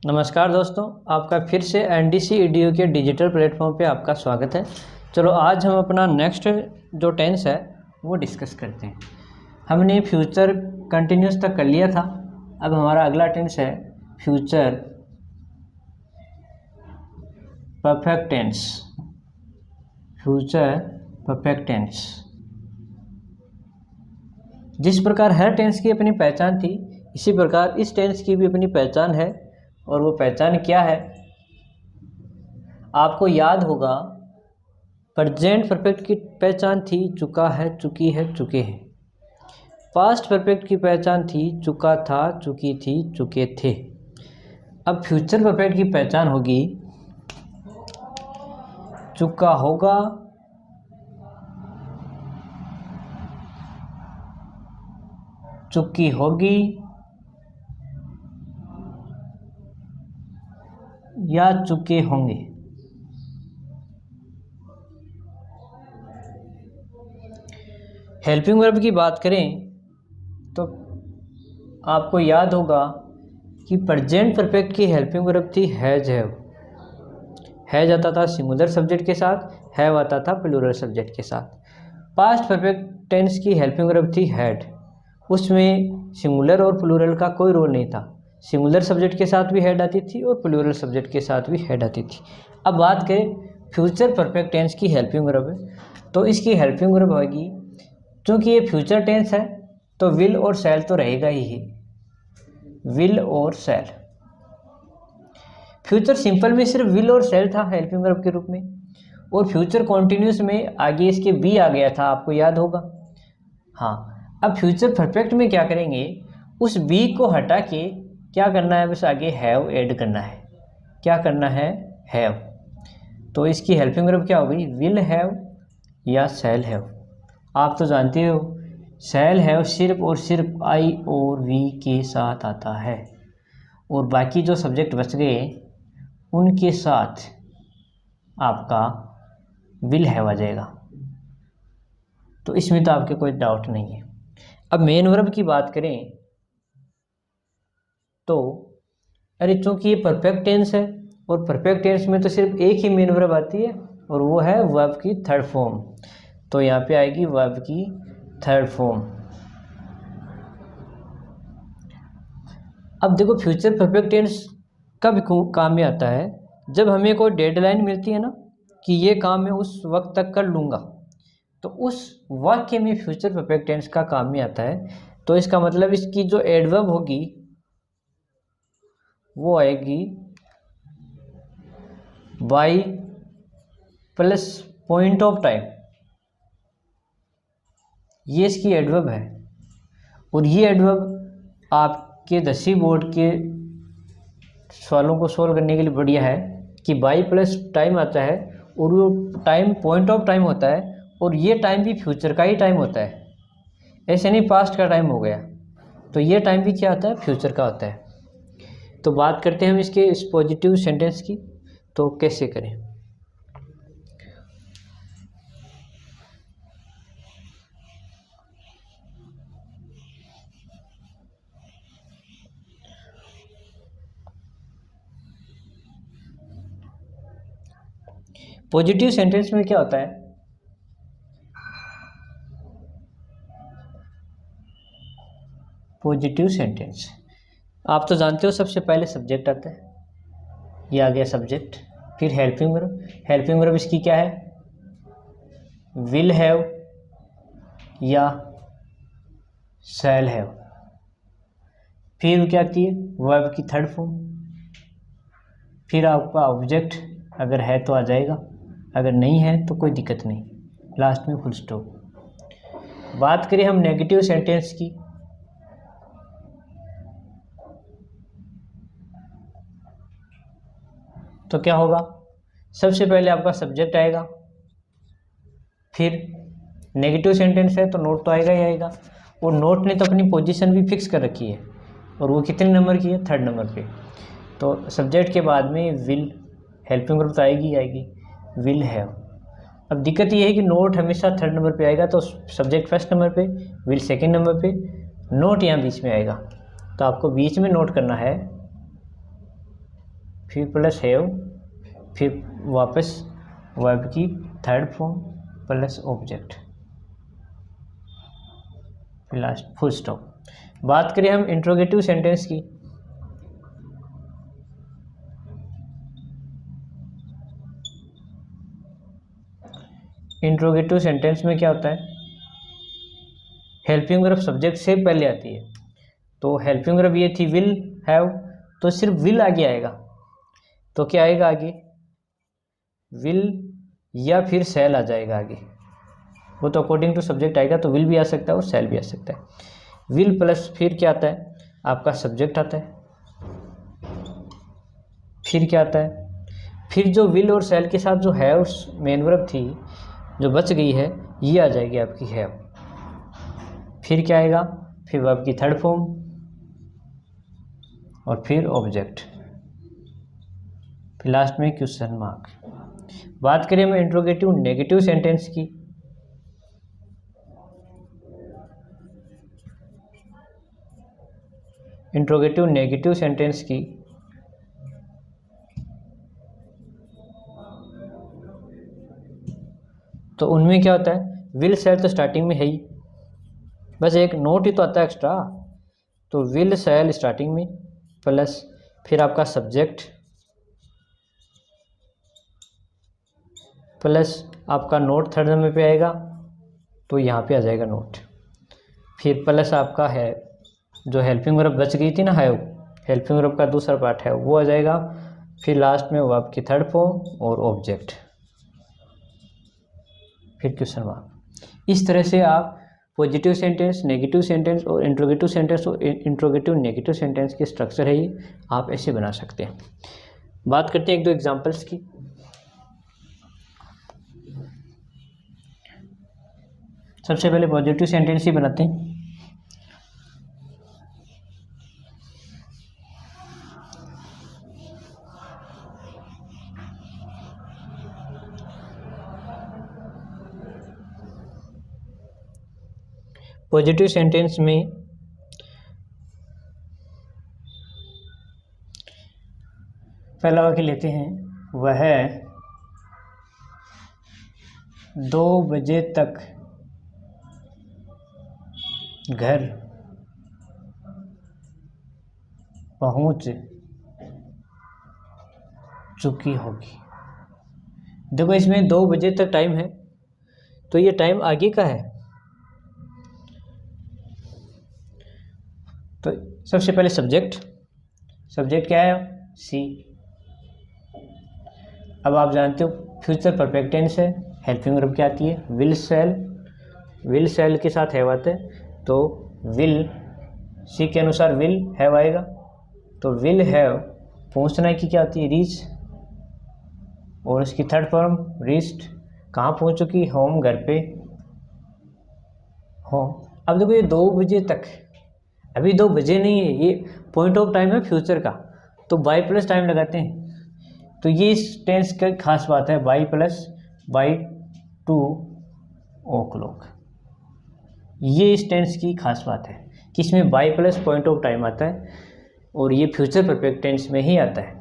नमस्कार दोस्तों, आपका फिर से एनडीसी ईडीयू के डिजिटल प्लेटफॉर्म पे आपका स्वागत है। चलो आज हम अपना नेक्स्ट जो टेंस है वो डिस्कस करते हैं। हमने फ्यूचर कंटिन्यूस तक कर लिया था। अब हमारा अगला टेंस है future perfect tense. Future perfect tense. जिस प्रकार हर टेंस की अपनी पहचान थी, इसी प्रकार इस टेंस की भी अपनी पहचान है। और वो पहचान क्या है? आपको याद होगा, प्रेजेंट परफेक्ट की पहचान थी चुका है, चुकी है, चुके हैं। पास्ट परफेक्ट की पहचान थी चुका था, चुकी थी, चुके थे। अब फ्यूचर परफेक्ट की पहचान होगी चुका होगा, चुकी होगी या चुके होंगे। हेल्पिंग वर्ब की बात करें तो आपको याद होगा कि प्रेजेंट परफेक्ट की हेल्पिंग वर्ब थी हैज हैव। हैज आता था सिंगुलर सब्जेक्ट के साथ, हैव आता था प्लूरल सब्जेक्ट के साथ। पास्ट परफेक्ट टेंस की हेल्पिंग वर्ब थी हैड। उसमें सिंगुलर और प्लूरल का कोई रोल नहीं था। सिंगुलर सब्जेक्ट के साथ भी हेड आती थी और प्लूरल सब्जेक्ट के साथ भी हेड आती थी। अब बात करें फ्यूचर परफेक्ट टेंस की हेल्पिंग वर्ब है, तो इसकी हेल्पिंग वर्ब होगी, क्योंकि ये फ्यूचर टेंस है तो विल और शैल तो रहेगा ही है। विल और शैल। फ्यूचर सिंपल में सिर्फ विल और शैल था हेल्पिंग वर्ब के रूप में, और फ्यूचर कॉन्टिन्यूस में आगे इसके बी आ गया था, आपको याद होगा। हाँ, अब फ्यूचर परफेक्ट में क्या करेंगे, उस बी को हटा के क्या करना है, बस आगे हैव ऐड करना है। क्या करना है? हैव। तो इसकी हेल्पिंग वर्ब क्या हो गई? विल हैव या शैल हैव। आप तो जानते हो शैल हैव सिर्फ और सिर्फ आई और वी के साथ आता है, और बाकी जो सब्जेक्ट बच गए उनके साथ आपका विल हैव आ जाएगा। तो इसमें तो आपके कोई डाउट नहीं है। अब मेन वर्ब की बात करें तो अरे चूंकि ये परफेक्ट टेंस है, और परफेक्ट टेंस में तो सिर्फ एक ही मेन वर्ब आती है और वो है वर्ब की थर्ड फॉर्म। तो यहाँ पे आएगी वर्ब की थर्ड फॉर्म। अब देखो फ्यूचर परफेक्ट टेंस कब काम में आता है? जब हमें कोई डेडलाइन मिलती है ना कि ये काम मैं उस वक्त तक कर लूँगा, तो उस वाक्य में फ्यूचर परफेक्ट टेंस का काम में आता है। तो इसका मतलब इसकी जो एडवर्ब होगी वो आएगी by plus point of time. ये इसकी एडवर्ब है, और ये एडवर्ब आपके 10वीं बोर्ड के सवालों को सोल्व करने के लिए बढ़िया है कि बाई प्लस टाइम आता है, और वो टाइम पॉइंट ऑफ टाइम होता है, और ये टाइम भी फ्यूचर का ही टाइम होता है। ऐसे नहीं पास्ट का टाइम हो गया, तो ये टाइम भी क्या होता है? फ्यूचर का होता है। तो बात करते हैं हम इसके इस पॉजिटिव सेंटेंस की, तो कैसे करें। पॉजिटिव सेंटेंस में क्या होता है? पॉजिटिव सेंटेंस आप तो जानते हो, सबसे पहले सब्जेक्ट आता है, ये आ गया सब्जेक्ट, फिर हेल्पिंग वर्ब। हेल्पिंग वर्ब इसकी क्या है? विल हैव या शैल हैव। फिर क्या आती है? वर्ब की थर्ड फॉर्म। फिर आपका ऑब्जेक्ट अगर है तो आ जाएगा, अगर नहीं है तो कोई दिक्कत नहीं, लास्ट में फुल स्टॉप। बात करें हम नेगेटिव सेंटेंस की, तो क्या होगा? सबसे पहले आपका सब्जेक्ट आएगा, फिर नेगेटिव सेंटेंस है तो नोट तो आएगा ही आएगा, और नोट ने तो अपनी पोजीशन भी फिक्स कर रखी है, और वो कितने नंबर की है? थर्ड नंबर पे। तो सब्जेक्ट के बाद में विल, हेल्पिंग वर्ब तो आएगी आएगी, विल हैव। अब दिक्कत ये है कि नोट हमेशा थर्ड नंबर पे आएगा, तो सब्जेक्ट फर्स्ट नंबर पे, विल सेकंड नंबर पे, नोट यहाँ बीच में आएगा। तो आपको बीच में नोट करना है फिर प्लस हैव, फिर वापस वर्ब की थर्ड फॉर्म प्लस ऑब्जेक्ट, फिर लास्ट फुल स्टॉप। बात करें हम इंट्रोगेटिव सेंटेंस की, इंट्रोगेटिव सेंटेंस में क्या होता है, हेल्पिंग वर्ब सब्जेक्ट से पहले आती है। तो हेल्पिंग वर्ब ये थी विल हैव, तो सिर्फ विल आगे आएगा, तो क्या आएगा आगे, विल या फिर सेल आ जाएगा आगे, वो तो अकॉर्डिंग टू सब्जेक्ट आएगा, तो विल भी आ सकता है और सेल भी आ सकता है। विल प्लस फिर क्या आता है, आपका सब्जेक्ट आता है, फिर क्या आता है, फिर जो विल और सेल के साथ जो हैव मेन वर्ब थी जो बच गई है, ये आ जाएगी आपकी हैव। फिर क्या आएगा, फिर वर्ब की थर्ड फॉर्म और फिर ऑब्जेक्ट, फिर लास्ट में क्वेश्चन मार्क। बात करें हम इंट्रोगेटिव नेगेटिव सेंटेंस की, इंट्रोगेटिव नेगेटिव सेंटेंस की, तो उनमें क्या होता है, विल सेल तो स्टार्टिंग में है ही, बस एक नोट ही तो आता है एक्स्ट्रा, तो विल सेल स्टार्टिंग में प्लस फिर आपका सब्जेक्ट प्लस आपका नोट थर्ड नंबर पे आएगा, तो यहाँ पे आ जाएगा नोट, फिर प्लस आपका है जो हेल्पिंग वर्ब बच गई थी ना हैव, हेल्पिंग वर्ब का दूसरा पार्ट है वो आ जाएगा, फिर लास्ट में वर्ब की थर्ड फॉर्म और ऑब्जेक्ट, फिर क्वेश्चन मार्क। इस तरह से आप पॉजिटिव सेंटेंस, नेगेटिव सेंटेंस और इंट्रोगेटिव सेंटेंस और इंट्रोगेटिव नेगेटिव सेंटेंस की स्ट्रक्चर है ये, आप ऐसे बना सकते हैं। बात करते हैं एक दो एग्जांपल्स की। सबसे पहले पॉजिटिव सेंटेंस ही बनाते हैं। पॉजिटिव सेंटेंस में पहला वाक्य लेते हैं, वह 2 बजे तक घर पहुंच चुकी होगी। देखो इसमें 2 बजे तक टाइम है, तो ये टाइम आगे का है, तो सबसे पहले सब्जेक्ट क्या है, सी। अब आप जानते हो फ्यूचर परफेक्ट टेंस है, हेल्पिंग वर्ब क्या आती है, विल सेल के साथ हैव आता है, तो विल सी के अनुसार विल हैव आएगा, तो विल हैव पहुंचना की क्या आती है, रीच, और उसकी थर्ड फॉर्म रीच्ड, कहाँ पहुंच चुकी, होम, घर पे, होम। अब देखो ये 2 बजे तक, अभी 2 बजे नहीं है, ये पॉइंट ऑफ टाइम है फ्यूचर का, तो बाई प्लस टाइम लगाते हैं, तो ये इस टेंस का खास बात है, बाई 2 o'clock, ये इस टेंस की खास बात है कि इसमें by plus point of time आता है, और ये फ्यूचर परफेक्ट टेंस में ही आता है।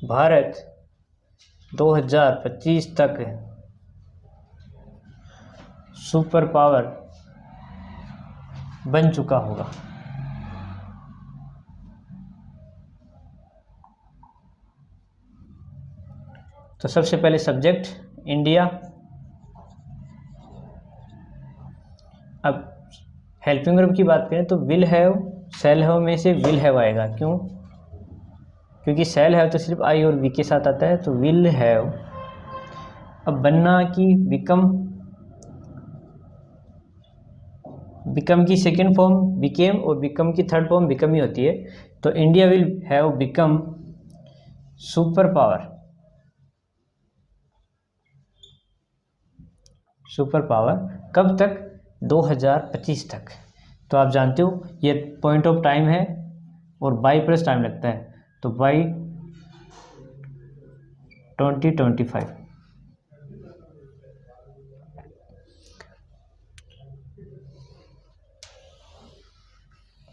भारत 2025 तक सुपर पावर बन चुका होगा। तो सबसे पहले सब्जेक्ट इंडिया, अब हेल्पिंग वर्ब की बात करें तो विल हैव, सेल हैव में से विल हैव आएगा, क्यों, क्योंकि सेल हैव तो सिर्फ आई और वी के साथ आता है, तो विल हैव। अब बनना की बिकम की सेकेंड फॉर्म बिकेम, और बिकम की थर्ड फॉर्म बिकम ही होती है, तो India will have become super power कब तक, 2025 तक। तो आप जानते हो ये पॉइंट ऑफ टाइम है और बाई प्लस टाइम लगता है, तो बाई 2025।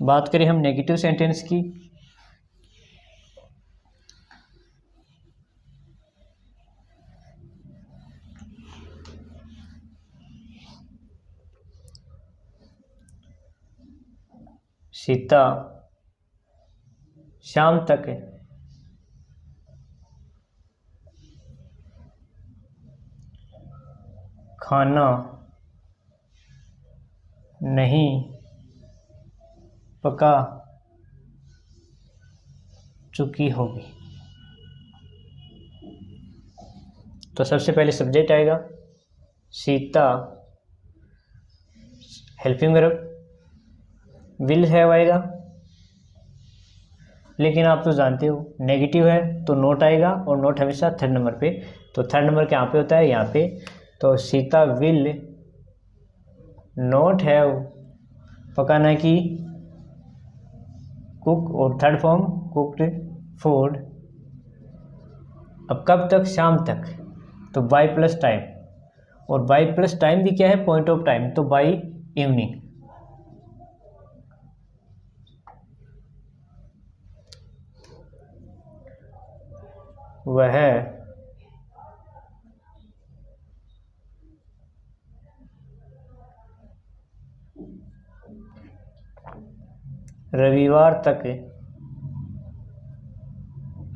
बात करें हम नेगेटिव सेंटेंस की, सीता शाम तक खाना नहीं पका चुकी होगी। तो सबसे पहले सब्जेक्ट आएगा Sita, helping verb will have आएगा, लेकिन आप तो जानते हो नेगेटिव है तो नोट आएगा, और नोट हमेशा थर्ड नंबर पे। तो थर्ड नंबर कहाँ पे होता है? यहाँ पे। तो सीता विल नॉट हैव पकाना की कुक, और थर्ड फॉर्म कुक्ड फूड। अब कब तक? शाम तक। तो बाय प्लस टाइम, और बाय प्लस टाइम भी क्या है? Point of time. तो बाय इवनिंग। वह रविवार तक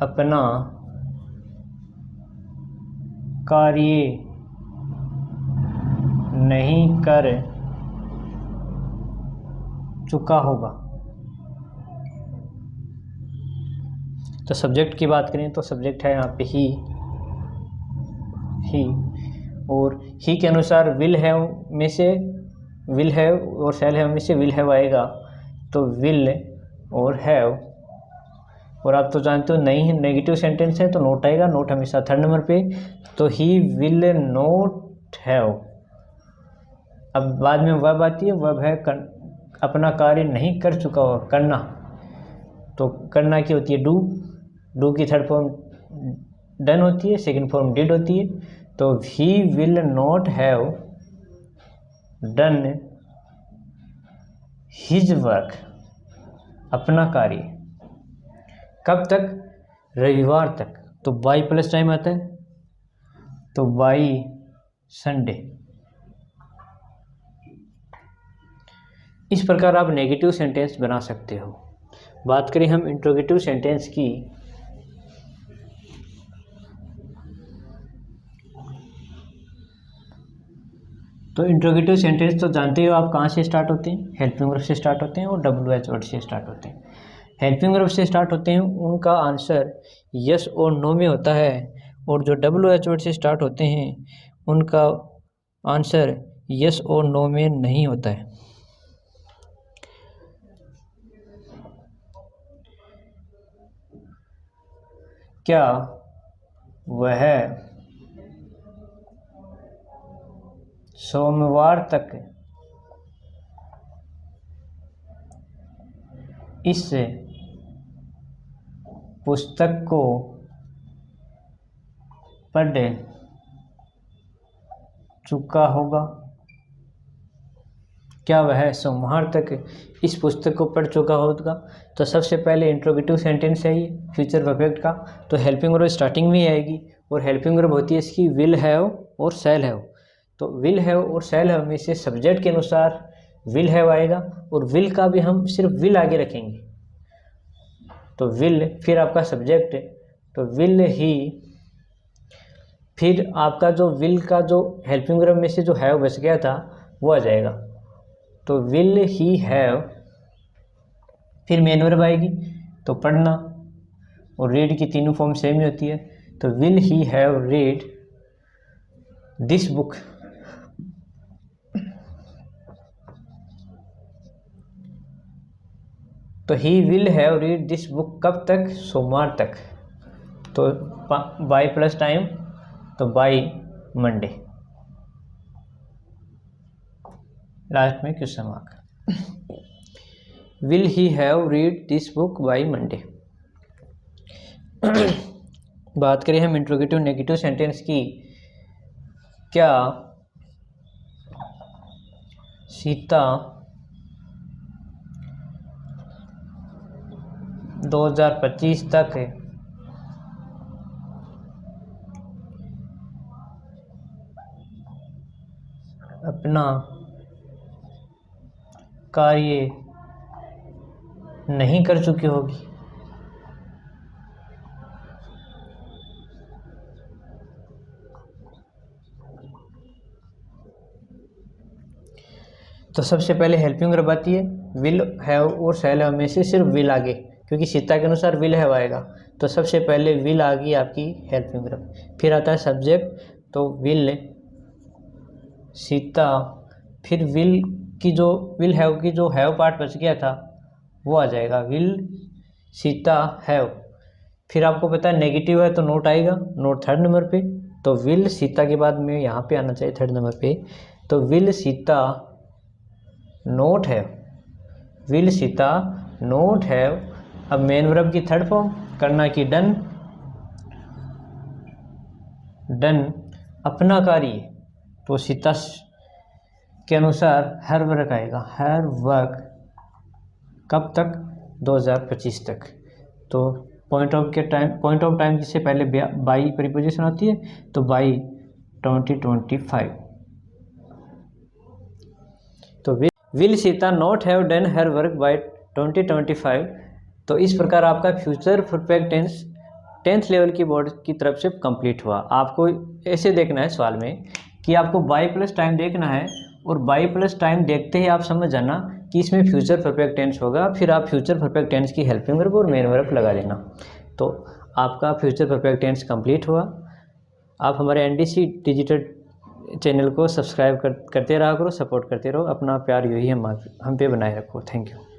अपना कार्य नहीं कर चुका होगा। तो सब्जेक्ट की बात करें तो सब्जेक्ट है यहाँ पे ही, और ही के अनुसार विल हैव में से विल हैव और शैल हैव में से विल हैव आएगा। तो विल और हैव, और आप तो जानते हो नहीं नेगेटिव सेंटेंस है तो नोट आएगा, नोट हमेशा थर्ड नंबर पे। तो ही विल नॉट हैव। अब बाद में वर्ब आती है, वर्ब है अपना कार्य नहीं कर चुका हो, करना। तो करना की होती है डू, डू की थर्ड फॉर्म डन होती है, सेकंड फॉर्म डिड होती है। तो he will not have done his work, अपना कार्य। कब तक? रविवार तक। तो बाई प्लस टाइम आता है, तो बाई संडे। इस प्रकार आप नेगेटिव सेंटेंस बना सकते हो। बात करें हम इंट्रोगेटिव सेंटेंस की, तो इंट्रोगेटिव सेंटेंस तो जानते हो आप कहाँ से स्टार्ट होते हैं? हेल्पिंग वर्ब से स्टार्ट होते हैं और WH वर्ड से स्टार्ट होते हैं। हेल्पिंग वर्ब से स्टार्ट होते हैं, उनका आंसर यस और नो में होता है, और जो WH वर्ड से स्टार्ट होते हैं उनका आंसर यस और नो में नहीं होता है। क्या वह सोमवार तक इस पुस्तक को पढ़ चुका होगा? क्या वह सोमवार तक इस पुस्तक को पढ़ चुका होगा? तो सबसे पहले इंट्रोगेटिव सेंटेंस है ये फ्यूचर परफेक्ट का, तो हेल्पिंग वर्ब स्टार्टिंग में ही आएगी, और हेल्पिंग वर्ब होती है इसकी विल हैव और शैल हैव। तो विल हैव और शैल हैव में से सब्जेक्ट के अनुसार विल हैव आएगा, और विल का भी हम सिर्फ विल आगे रखेंगे। तो विल, फिर आपका सब्जेक्ट, तो विल ही, फिर आपका जो विल का जो हेल्पिंग वर्ब में से जो हैव बच गया था वो आ जाएगा। तो विल ही हैव, फिर मेन वर्ब आएगी, तो पढ़ना, और रीड की तीनों फॉर्म सेम ही होती है। तो will he have read this book, तो he will have read this book कब तक? सोमवार तक। तो बाय प्लस टाइम, तो बाय मंडे। लास्ट में question mark. Will he have read this book by Monday. बात करें हम इंट्रोगेटिव नेगेटिव सेंटेंस की, क्या सीता 2025 तक अपना कार्य नहीं कर चुकी होगी। तो सबसे पहले हेल्पिंग वर्ब आती है, विल हैव और शैल हैव में से सिर्फ विल आगे, क्योंकि सीता के अनुसार विल हैव आएगा, तो सबसे पहले विल आ गई आपकी हेल्पिंग वर्ब। फिर आता है सब्जेक्ट, तो विल सीता, फिर विल हैव की जो हैव पार्ट बच गया था वो आ जाएगा, विल सीता हैव। फिर आपको पता है नेगेटिव है तो नोट आएगा, नोट थर्ड नंबर पे, तो विल सीता के बाद में यहाँ पे आना चाहिए थर्ड नंबर पे, तो will Sita note have, will Sita note have. अब मेन वर्ब की थर्ड फॉर्म करना की डन, डन अपना कार्य, तो सीता के अनुसार हर वर्क आएगा, हर वर्क कब तक, 2025 तक। तो पॉइंट ऑफ टाइम जिससे पहले बाई प्रीपोजिशन होती है, तो बाई 2025। तो will Sita not have done her work by 2025। तो इस प्रकार आपका future perfect tense 10th level की बोर्ड की तरफ से कंप्लीट हुआ। आपको ऐसे देखना है सवाल में कि आपको बाई प्लस टाइम देखना है, और बाई प्लस टाइम देखते ही आप समझ जाना कि इसमें फ्यूचर परफेक्ट टेंस होगा, फिर आप फ्यूचर परफेक्ट टेंस की हेल्पिंग वर्ब और मेन वर्ब लगा देना। तो आपका फ्यूचर परफेक्ट टेंस कंप्लीट हुआ। आप हमारे NDC डिजिटल चैनल को सब्सक्राइब करते रहा करो, सपोर्ट करते रहो, अपना प्यार यही हम पे बनाए रखो। Thank you.